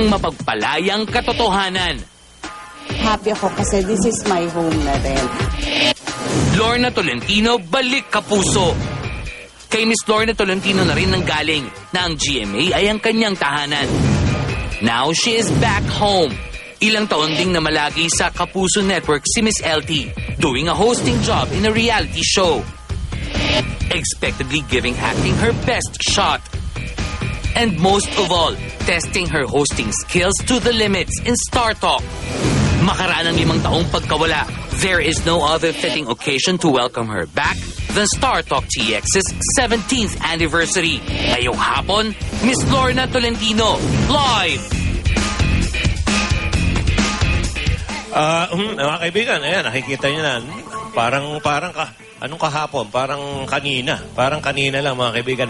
ang mapagpalayang katotohanan. Happy ako kasi this is my home na rin. Lorna Tolentino, balik kapuso. Kay Miss Lorna Tolentino na rin nanggaling na ang GMA ay ang kanyang tahanan. Now she is back home. Ilang taon ding namalagi sa Kapuso Network si Miss LT, doing a hosting job in a reality show. Expectedly giving acting her best shot. And most of all, testing her hosting skills to the limits in Star Talk. Makaraan ng 5 taong pagkawala, there is no other fitting occasion to welcome her back than Star Talk TX's 17th anniversary. Ngayong hapon, Miss Lorna Tolentino, live! Mga kaibigan, ayan, nakikita nyo na, anong kahapon? Parang kanina lang, mga kaibigan.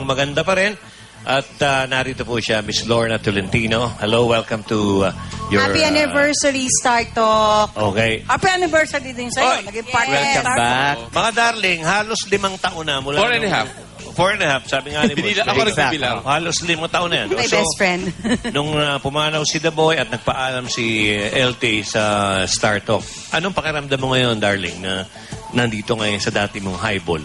Maganda pa rin. At narito po siya, Miss Lorna Tolentino. Hello, welcome to your... Happy anniversary, Star Talk. Okay. Happy anniversary din sa'yo. Oy, Naging partner yes. Star Talk. Mga darling, halos 5 taon na mula... 4.5, sabi nga ni Boss. Ako nagbibilang. Halos 5 taon na yan. My best friend. Nung pumanaw si The Boy at nagpaalam si LT sa Star Talk, anong pakiramdam mo ngayon, darling, na nandito ngayon sa dati mong highball?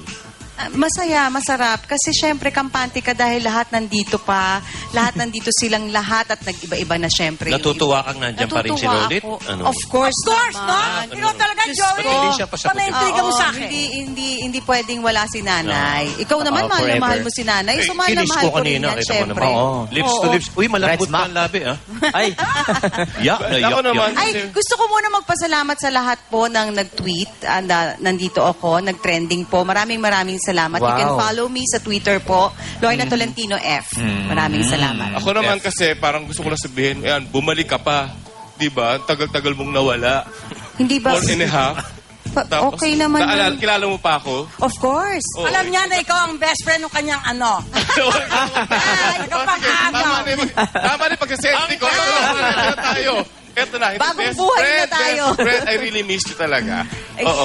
Masaya, masarap. Kasi syempre, kampante ka dahil lahat nandito pa. Lahat nandito silang lahat at nag-iba-iba na syempre. Natutuwa kang nandyan pa rin si Natutuwa Rolit? ako. Ano? Of course, Of course, no? naman. Ikaw talaga, Diyos Joey. ko. Hindi siya pasagot. Panaintriga mo Oo, sa akin. Hindi pwedeng wala si nanay. Ikaw naman, mahal na forever. mahal mo si nanay. So, mahal na Kinis mahal ko ko rin kanina, yan, kita mo syempre. naman. Oo. Lips to Oo. lips. Uy, malambot Red pa ang labi, ah. Ay! Yak na yak. Ako naman. Ay, gusto ko muna magpasalamat sa lahat po ng nag-tweet. Nandito ako, nag-trending po. Maraming salamat. You Wow. can follow me sa Twitter po, Lorna Tolentino F. Maraming salamat. Ako naman kasi, parang gusto ko lang sabihin, ayan, bumalik ka pa. Diba? Tagal-tagal mong nawala. Hindi ba? 4.5. Tapos, Okay naman yun. kilala mo pa ako? Of course. Oo. Alam niya na ikaw ang best friend ng kanyang ano. Nagkapag-agaw. Tama na pagka-safety ko. Ito na tayo. Ito na. Bagong Best buhay na friend, tayo. Best friend, I really miss you talaga. Oo.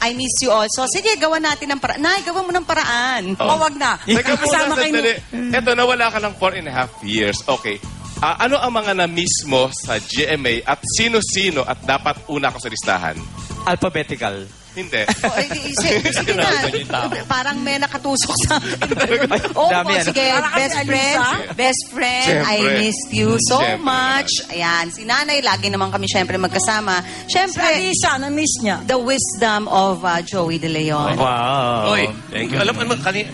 I miss you also. Sige, gawa natin ng paraan. Nay, gawa mo ng paraan. O, wag na. Teka muna, Kasama kayo sandali. Ito, nawala ka ng 4.5 years. Okay. Ano ang mga na-miss mo sa GMA at sino-sino at dapat una ko sa listahan? Alphabetical. Hindi. Sige na. Parang may nakatusok sa akin. Oo, Dami, ano? sige. Para kasi Best friend. Alisa. Best friend. I Siyempre. missed you so Siyempre much. Ayan. Si nanay, lagi naman kami syempre magkasama. Si Syempre, Alisa, na-miss niya. the wisdom of Joey De Leon. Wow. Oy, thank you. Alam mo,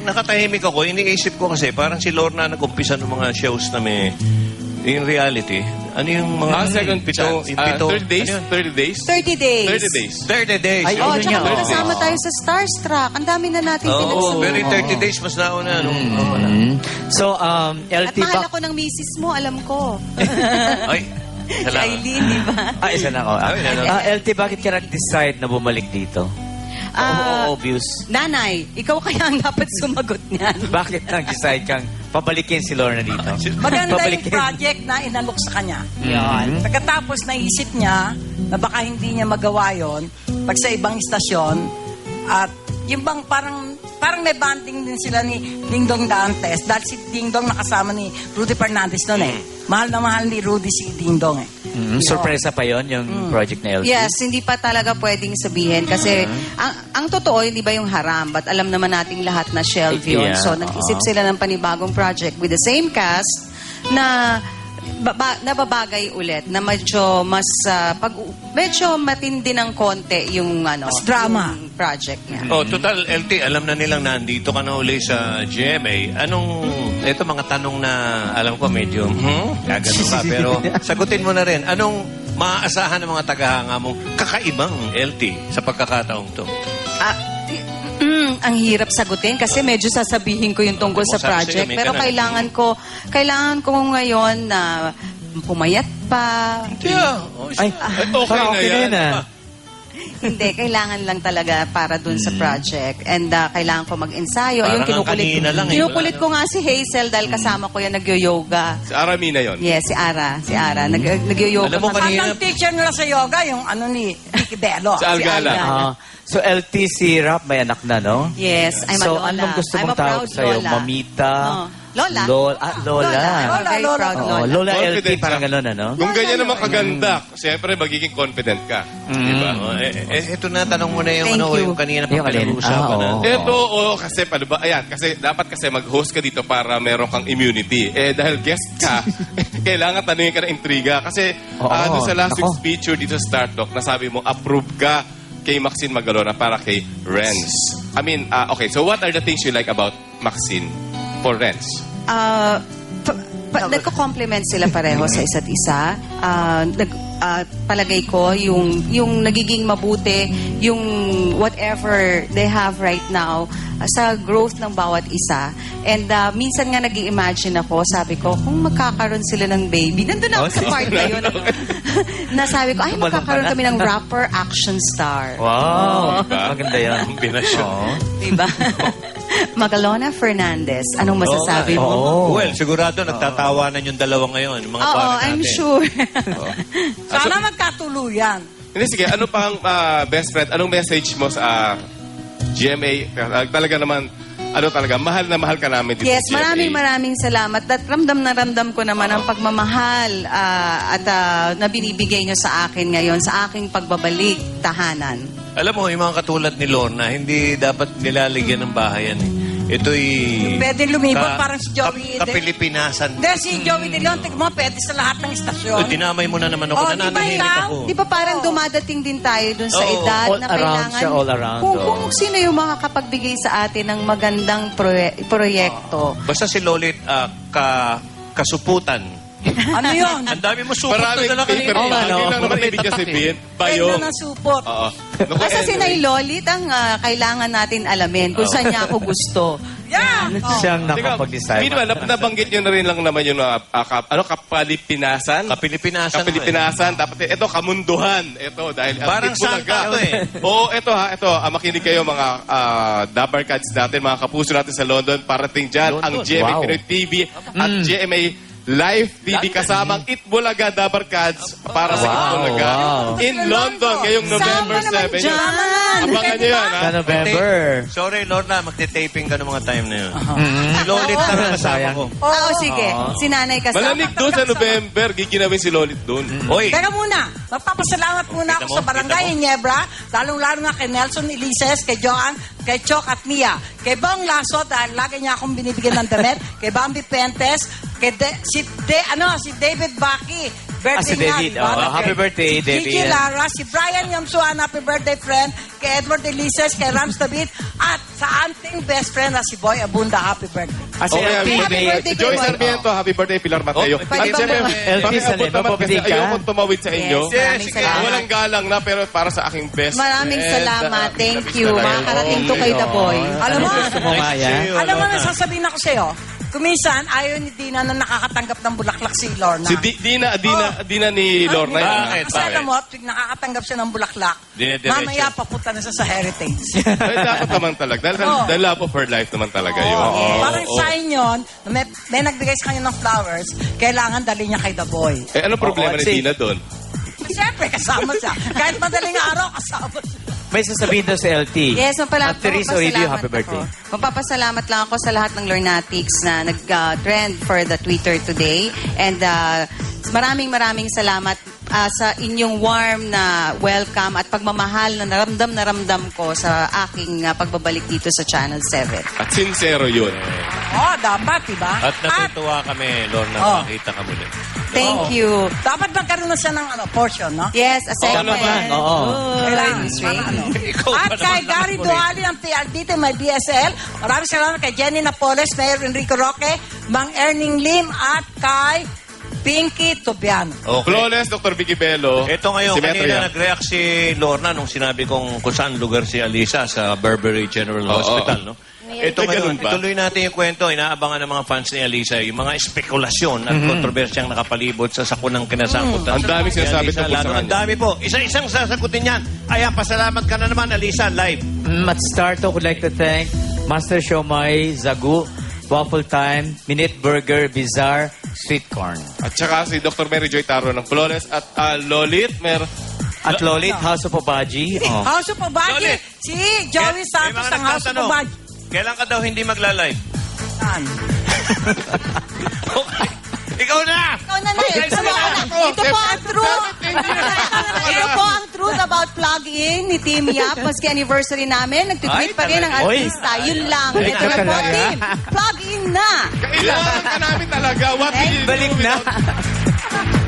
nakatahimik ako. Iniisip ko kasi, parang si Lorna nag-umpisa ng mga shows na may yung reality. Ano yung mga... Second pito? Yung pito? 30 days? Ano yun? 30 days? 30 days. 30 days. 30 days. Ay, Oh, Ano tsaka niya? kasama tayo sa Starstruck. Ang dami na natin Oo, pinagsunan. pero yung 30 days mas nauna. So, At LT mahal ba? ako ng misis mo, alam ko. Ay, salamat. Aileen, di ba? Isa na ako. Ay, ano? LT, bakit ka nag-decide na bumalik dito? Obvious. Nanay, ikaw kaya ang dapat sumagot niyan. Bakit nag-decide kang pabalikin si Lorna dito? Maganda yung Pabalikin. project na inalok sa kanya. Yan. Pagkatapos naisip niya na baka hindi niya magawa yon pag sa ibang istasyon at yung bang parang may banding din sila ni Ding Dong Dantes dahil si Ding Dong nakasama ni Rudy Fernandez noon eh. Mahal na mahal ni Rudy si Ding Dong eh. Sorpresa pa yon yung project na LT? Yes, hindi pa talaga pwedeng sabihin kasi ang totoo, hindi ba yung haram? But alam naman nating lahat na shelf yun. Yeah, So, nag-isip sila ng panibagong project with the same cast na nababagay ulit na medyo mas medyo matindi ng konti yung Mas drama. yung project niya. Oh, total, LT, alam na nilang nandito ka na uli sa GMA. Ito mga tanong na alam ko medyo, gagano ka. Pero sagutin mo na rin, anong maaasahan ng mga tagahanga mong kakaibang LT sa pagkakataong to? Ang hirap sagutin kasi medyo sasabihin ko yung tungkol sa Sabi sa'yo, project. may Pero ganun. kailangan ko ngayon na pumayat pa. Yeah. Ay, Okay parang na okay na yan. yun ah. Hindi, kailangan lang talaga para dun sa project. And kailangan ko mag-ensayo. Parang Yung kanina lang eh. kinukulit ko nga si Hazel dahil kasama ko yan nagyo-yoga. Si Arami na yon. Yes, si Ara. Nagyo-yoga. Alam mo, kami. kanina- Ang teacher nila sa yoga, yung ano ni Vicky Bello. Sa Algala. So, LT, si Rap may anak na, no? Yes, I'm a So, lola. anong gusto I'm mong a proud tawag sa'yo? lola. Mamita? Oh. Lola. Lola. I'm a very Lola. proud Oh, Lola. Lola Confident LT, parang siya. gano'n, ano? Kung ganyan naman kaganda, siyempre magiging confident ka. Diba? Ito na, tanong mo na yung, Thank you. yung kanina pa Yung alin? pinag-uusapan Ah, oo. natin. Ito, kasi, ano ba, ayan, kasi dapat kasi mag-host ka dito para meron kang immunity. Dahil guest ka, kailangan tanungin ka ng intriga. Kasi, Oo, doon sa last nako. week's feature dito sa Start Talk, nasabi mo, approve ka kay Maxine Magalona para kay Renz. I mean, okay, so what are the things you like about Maxine for Renz? Nagko-compliment sila pareho sa isa't isa. Palagay ko, yung nagiging mabuti, yung whatever they have right now, sa growth ng bawat isa. And minsan nga nag-i-imagine ako, sabi ko, kung magkakaroon sila ng baby, nandun ako sa part na yun. Na sabi ko, ay, magkakaroon kami ng rapper action star. Wow. Diba? Maganda yan. Kombinasyon. Oo. Diba? Magalona Fernandez, anong masasabi mo? Oo. Well, sigurado nagtatawanan yung dalawa ngayon, yung mga Oo, pare I'm natin. sure. Sana magkatuluyan. Hindi, sige, ano pang best friend, anong message mo sa GMA? Talaga naman, ano talaga, mahal na mahal ka namin dito Yes, sa GMA. maraming salamat. At ramdam na ramdam ko naman ang pagmamahal at na binibigay nyo sa akin ngayon, sa aking pagbabalik tahanan. Alam mo, yung mga katulad ni Lorna, hindi dapat nilalagyan ng bahay yan. Ito'y... Pwede lumibot parang si Joey. Kapilipinasan. Hindi, si Joey De Leon, tigmo, pwede sa lahat ng istasyon. Dinamay mo na naman ako. Oh, di ba Nananahilig ikaw? ako. Di ba parang dumadating din tayo dun sa Oo, edad all na around kailangan... siya, all around, Kung sino yung makakapagbigay sa atin ng magandang proyekto. Basta si Lolit, kasuputan. Ano yun? Ang dami mo supot Maraming na paper, kanina. hindi lang naman ibig sabihin, bayong. Ganda ng supot. Oo. Naku, Basta si anyway. Nay Lolit ang kailangan natin alamin kung saan niya ako gusto. Yeah! Siyang Teka, nakapag-decide. meanwhile, nabanggit nyo na rin lang naman yung kapalipinasan. Kapilipinasan. Kapilipinasan. Tapos ito, kamunduhan. Ito, dahil Parang Itbulaga. saan ka to eh. Oo, ito. Makinig kayo mga Dabarkads natin, mga kapuso natin sa London. Parating dyan ang GMA Wow. Pinoy TV at GMA Live TV kasamang Itbulaga Dabarkads para sa Wow, Itbulaga wow. in London ngayong November Sama naman 7. dyan. Abangan nyo yan, ha? Sa November. Sorry, Lorna, magte-taping ka ng mga time na yun. Si Lolit na kasama Sayang. ko. Oo, sige. Si Nanay kasama. Malamig doon sa November, giginawin si Lolit doon. Oy, Teka muna, magpapasalamat muna ako Kita mo, sa Barangay Ginebra, lalong-lalo na kay Nelson Elises, kay Joanne, kay Chok at Mia, kay Bong Lasso dahil lagi niya akong binibigyan ng damit, kay Bambi Pentes, kay si David Baki, birthday Si David. niya, di ba? Happy birthday, David. Gigi Lara, si Brian Yamsuan, happy birthday friend, kay Edward Elises, kay Rams David, at sa ating best friend na si Boy Abunda, happy birthday. Kasi Okay, LT, happy may... birthday. Joy Sarmiento, happy birthday, Pilar Mateo. Oh, pwede At ba siyempre, ba- LT pakiabot Salem, naman kasi mapapabili ka? ayokong tumawid sa inyo. Yes, maraming sige. salamat. Walang galang na, pero para sa aking best Maraming friend. salamat. Thank Nabis you. na tayo. Makakarating to kay The Boy. Alam mo, Gusto mo nga yan? alam mo na sasabihin ako sa'yo, kuminsan, ayaw ni Dina na nakakatanggap ng bulaklak si Lorna. Si Dina ni Lorna. yun, ha? Bakit? Kasi alam mo, tuwing nakakatanggap siya ng bulaklak, Dine-diretso. mamaya papunta na siya sa heritage. Ay, dapat naman talaga. Dahil Oo. the love of her life naman talaga yun. Parang sign yun, na may nagbigay sa kanya ng flowers, kailangan dali niya kay The Boy. Eh, ano problema ni si- Dina doon? Siyempre, kasama siya. Kahit madaling araw, kasama siya. May sasabihin daw sa LT. Yes, At Teresa Oribio, happy birthday. Magpapasalamat lang ako sa lahat ng Lornatics na nag-trend for the Twitter today. And maraming salamat sa inyong warm na welcome at pagmamahal na ramdam ko sa aking pagbabalik dito sa Channel 7. At sincero yun. Oh, dapat, diba? At natutuwa kami, Lorna, Oh. makita ka muli. Thank you. Dapat magkaroon na siya ng portion, no? Yes, a segment. naman, oo. Kailangan. Straight. Para ano. Ikaw At pa kay naman Gary ako Duali ng PRDT, may BSL. Maraming salamat kay Jenny Napoles, Mayor Enrico Roque, Mang Erning Lim, at kay Pinky Tobiano. Okay. Flawless, Dr. Vicky Bello. Ito ngayon, Symmetria. kanina nag-react si Lorna nung sinabi kung saan lugar si Alisa sa Burberry General Oo. Hospital, no? Ito May ngayon, ganun ba? ituloy natin yung kwento. Inaabangan ng mga fans ni Alisa yung mga espekulasyon at kontrobersyang nakapalibot sa sakunang kinasangkutan. Ang daming sinasabi Alisa, tungkol sa lalo, ang kanya. dami po. Isa-isang sasagutin yan. Ayan, pasalamat ka na naman, Alisa, live. At start, I would like to thank Master Shomai, Zagu, Waffle Time, Minute Burger, Bizarre, Sweet Corn. At saka si Dr. Mary Joy Taro ng Flawless. At Lolit, At Lolit, House of Obaji. Oh. House of Obagi, Lolit. si Joey May Santos mga ng House of nagtatanong, Obagi. Kailan ka daw hindi magla-live? Saan? Okay. Ikaw na! Ikaw na na. Ito po ang truth. Ito po ang truth about plug-in ni Team Yap. Maski anniversary namin, nagtitweet Ay, pa rin ang talaga? artista. Yun lang. Ay, Ito na po, talaga? Team. Plug-in na. Kailangan ka namin talaga. What will you do Balik na. without-